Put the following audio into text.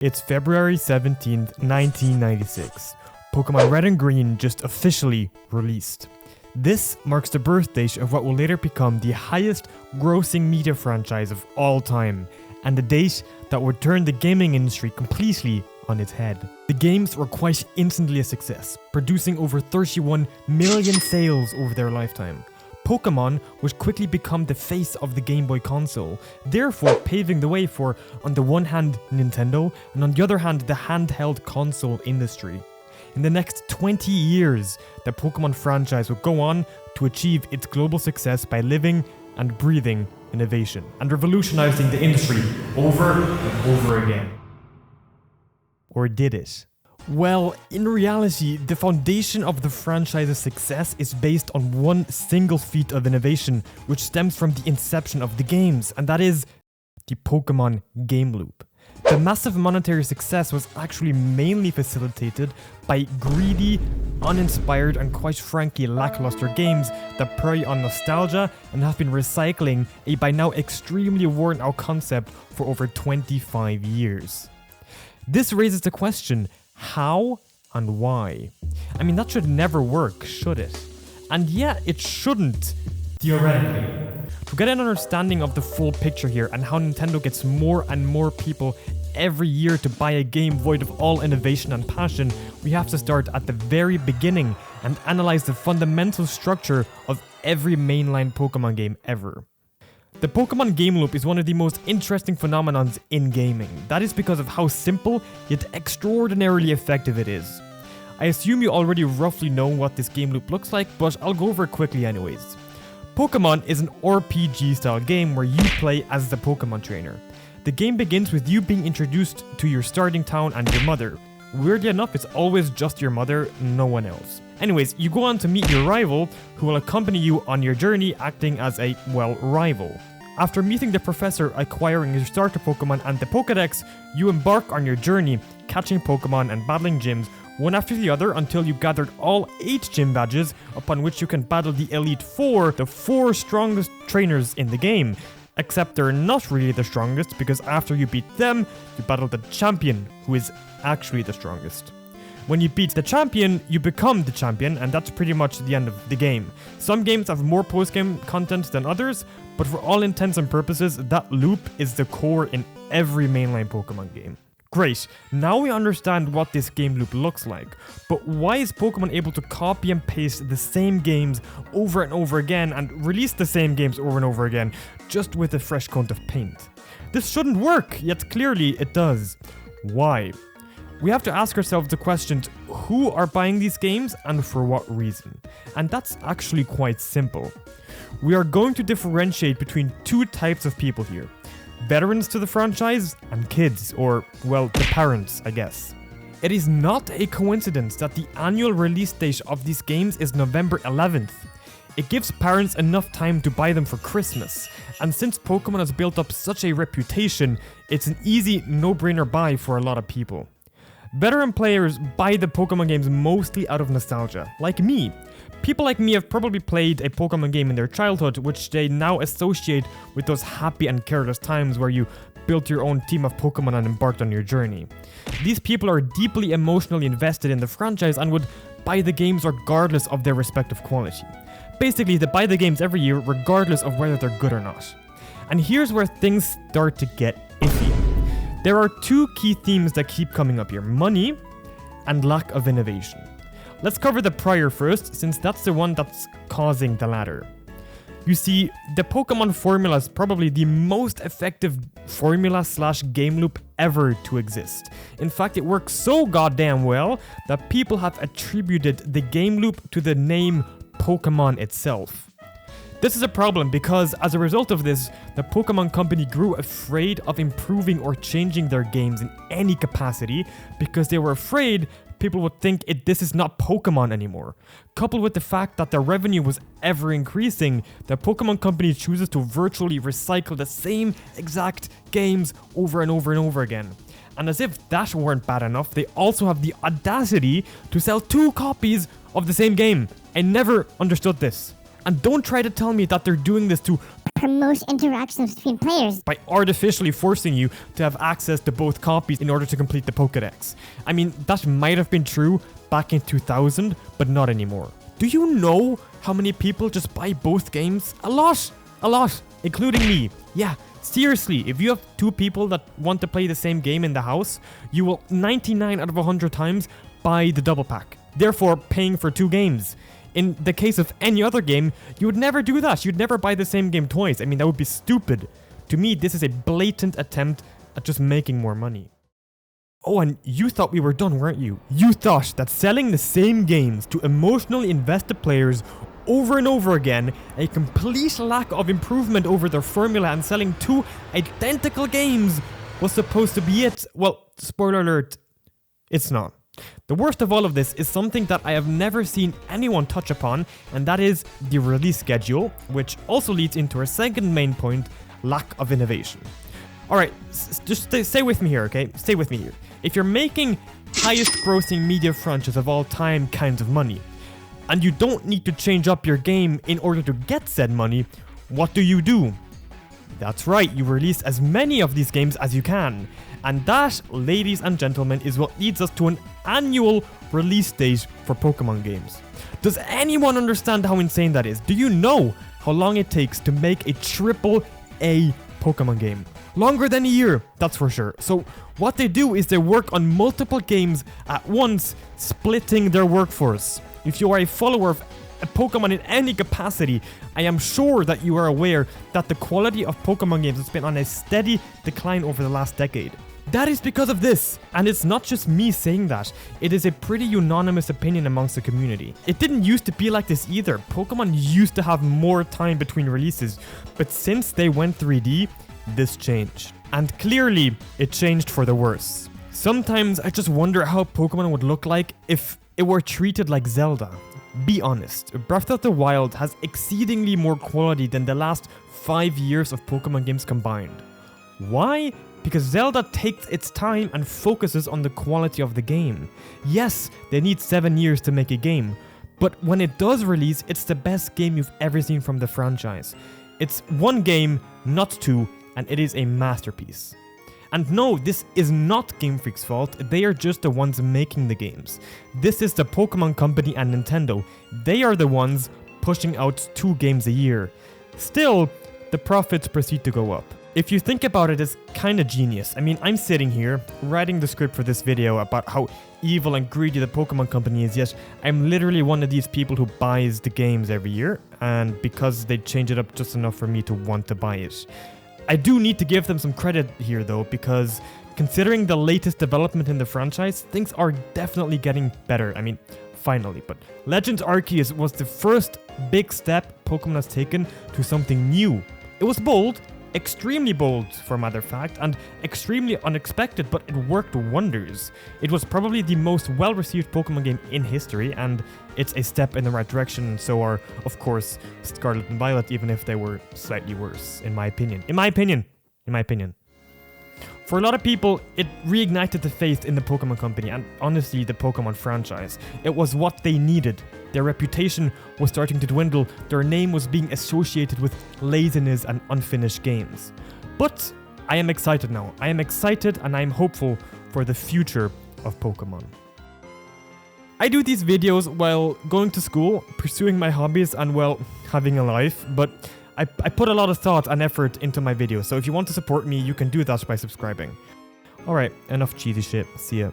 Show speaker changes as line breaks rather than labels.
It's February 17th, 1996. Pokémon Red and Green just officially released. This marks the birth date of what will later become the highest grossing media franchise of all time, and the date that would turn the gaming industry completely on its head. The games were quite instantly a success, producing over 31 million sales over their lifetime. Pokémon would quickly become the face of the Game Boy console, therefore paving the way for, on the one hand, Nintendo, and on the other hand, the handheld console industry. In the next 20 years, the Pokémon franchise would go on to achieve its global success by living and breathing innovation, and revolutionizing the industry over and over again. Or did it? Well, in reality, the foundation of the franchise's success is based on one single feat of innovation, which stems from the inception of the games, and that is the Pokémon game loop. The massive monetary success was actually mainly facilitated by greedy, uninspired, and quite frankly lackluster games that prey on nostalgia and have been recycling a by now extremely worn out concept for over 25 years. This raises the question, how and why? I mean, that should never work, should it? And yet, it shouldn't, theoretically. To get an understanding of the full picture here and how Nintendo gets more and more people every year to buy a game void of all innovation and passion, we have to start at the very beginning and analyze the fundamental structure of every mainline Pokémon game ever. The Pokémon game loop is one of the most interesting phenomenons in gaming. That is because of how simple yet extraordinarily effective it is. I assume you already roughly know what this game loop looks like, but I'll go over it quickly anyways. Pokémon is an RPG style game where you play as the Pokémon trainer. The game begins with you being introduced to your starting town and your mother. Weirdly enough, it's always just your mother, no one else. Anyways, you go on to meet your rival, who will accompany you on your journey acting as a, well, rival. After meeting the professor, acquiring your starter Pokémon and the Pokédex, you embark on your journey, catching Pokémon and battling gyms, one after the other until you gathered all 8 gym badges, upon which you can battle the Elite Four, the 4 strongest trainers in the game. Except they're not really the strongest, because after you beat them, you battle the champion, who is actually the strongest. When you beat the champion, you become the champion, and that's pretty much the end of the game. Some games have more post-game content than others, but for all intents and purposes, that loop is the core in every mainline Pokémon game. Great, now we understand what this game loop looks like, but why is Pokémon able to copy and paste the same games over and over again and release the same games over and over again, just with a fresh coat of paint? This shouldn't work, yet clearly it does. Why? We have to ask ourselves the question, who are buying these games and for what reason? And that's actually quite simple. We are going to differentiate between 2 types of people here. Veterans to the franchise and kids, or, well, the parents, I guess. It is not a coincidence that the annual release date of these games is November 11th. It gives parents enough time to buy them for Christmas, and since Pokémon has built up such a reputation, it's an easy, no-brainer buy for a lot of people. Veteran players buy the Pokémon games mostly out of nostalgia, like me. People like me have probably played a Pokémon game in their childhood, which they now associate with those happy and careless times where you built your own team of Pokémon and embarked on your journey. These people are deeply emotionally invested in the franchise and would buy the games regardless of their respective quality. Basically, they buy the games every year regardless of whether they're good or not. And here's where things start to get iffy. There are 2 key themes that keep coming up here: money and lack of innovation. Let's cover the prior first, since that's the one that's causing the latter. You see, the Pokémon formula is probably the most effective formula/game loop ever to exist. In fact, it works so goddamn well that people have attributed the game loop to the name Pokémon itself. This is a problem because, as a result of this, the Pokémon company grew afraid of improving or changing their games in any capacity because they were afraid people would think this is not Pokémon anymore. Coupled with the fact that their revenue was ever increasing, the Pokémon company chooses to virtually recycle the same exact games over and over and over again. And as if that weren't bad enough, they also have the audacity to sell 2 copies of the same game. I never understood this. And don't try to tell me that they're doing this to
promote interactions between players.
By artificially forcing you to have access to both copies in order to complete the Pokédex. I mean, that might have been true back in 2000, but not anymore. Do you know how many people just buy both games? A lot, including me. Yeah, seriously, if you have two people that want to play the same game in the house, you will 99 out of 100 times buy the double pack, therefore paying for two games. In the case of any other game, you would never do that. You'd never buy the same game twice. I mean, that would be stupid. To me, this is a blatant attempt at just making more money. Oh, and you thought we were done, weren't you? You thought that selling the same games to emotionally invested players over and over again, a complete lack of improvement over their formula, and selling two identical games was supposed to be it. Well, spoiler alert, it's not. The worst of all of this is something that I have never seen anyone touch upon, and that is the release schedule, which also leads into our second main point, lack of innovation. Alright, just stay with me here, okay? Stay with me here. If you're making highest grossing media franchise of all time kinds of money, and you don't need to change up your game in order to get said money, what do? That's right, you release as many of these games as you can. And that, ladies and gentlemen, is what leads us to an annual release date for Pokemon games. Does anyone understand how insane that is? Do you know how long it takes to make a AAA Pokemon game? Longer than a year, that's for sure. So what they do is they work on multiple games at once, splitting their workforce. If you are a follower of a Pokemon in any capacity, I am sure that you are aware that the quality of Pokemon games has been on a steady decline over the last decade. That is because of this, and it's not just me saying that, it is a pretty unanimous opinion amongst the community. It didn't used to be like this either. Pokemon used to have more time between releases, but since they went 3D, this changed. And clearly, it changed for the worse. Sometimes I just wonder how Pokemon would look like if it were treated like Zelda. Be honest, Breath of the Wild has exceedingly more quality than the last 5 years of Pokemon games combined. Why? Because Zelda takes its time and focuses on the quality of the game. Yes, they need 7 years to make a game, but when it does release, it's the best game you've ever seen from the franchise. It's one game, not two, and it is a masterpiece. And no, this is not Game Freak's fault, they are just the ones making the games. This is the Pokemon Company and Nintendo. They are the ones pushing out 2 games a year. Still, the profits proceed to go up. If you think about it, it's kinda genius. I mean, I'm sitting here, writing the script for this video about how evil and greedy the Pokemon Company is, yet I'm literally one of these people who buys the games every year, and because they change it up just enough for me to want to buy it. I do need to give them some credit here though, because considering the latest development in the franchise, things are definitely getting better. I mean, finally. But Legends Arceus was the first big step Pokemon has taken to something new. It was bold, extremely bold for a matter of fact, and extremely unexpected, but it worked wonders. It was probably the most well-received Pokemon game in history, and it's a step in the right direction, so are, of course, Scarlet and Violet, even if they were slightly worse, in my opinion. In my opinion. For a lot of people, it reignited the faith in the Pokemon Company, and honestly, the Pokemon franchise. It was what they needed. Their reputation was starting to dwindle, their name was being associated with laziness and unfinished games. But I am excited now. I am excited and I am hopeful for the future of Pokemon. I do these videos while going to school, pursuing my hobbies, and well, having a life, but I put a lot of thought and effort into my videos, so if you want to support me, you can do that by subscribing. Alright, enough cheesy shit. See ya.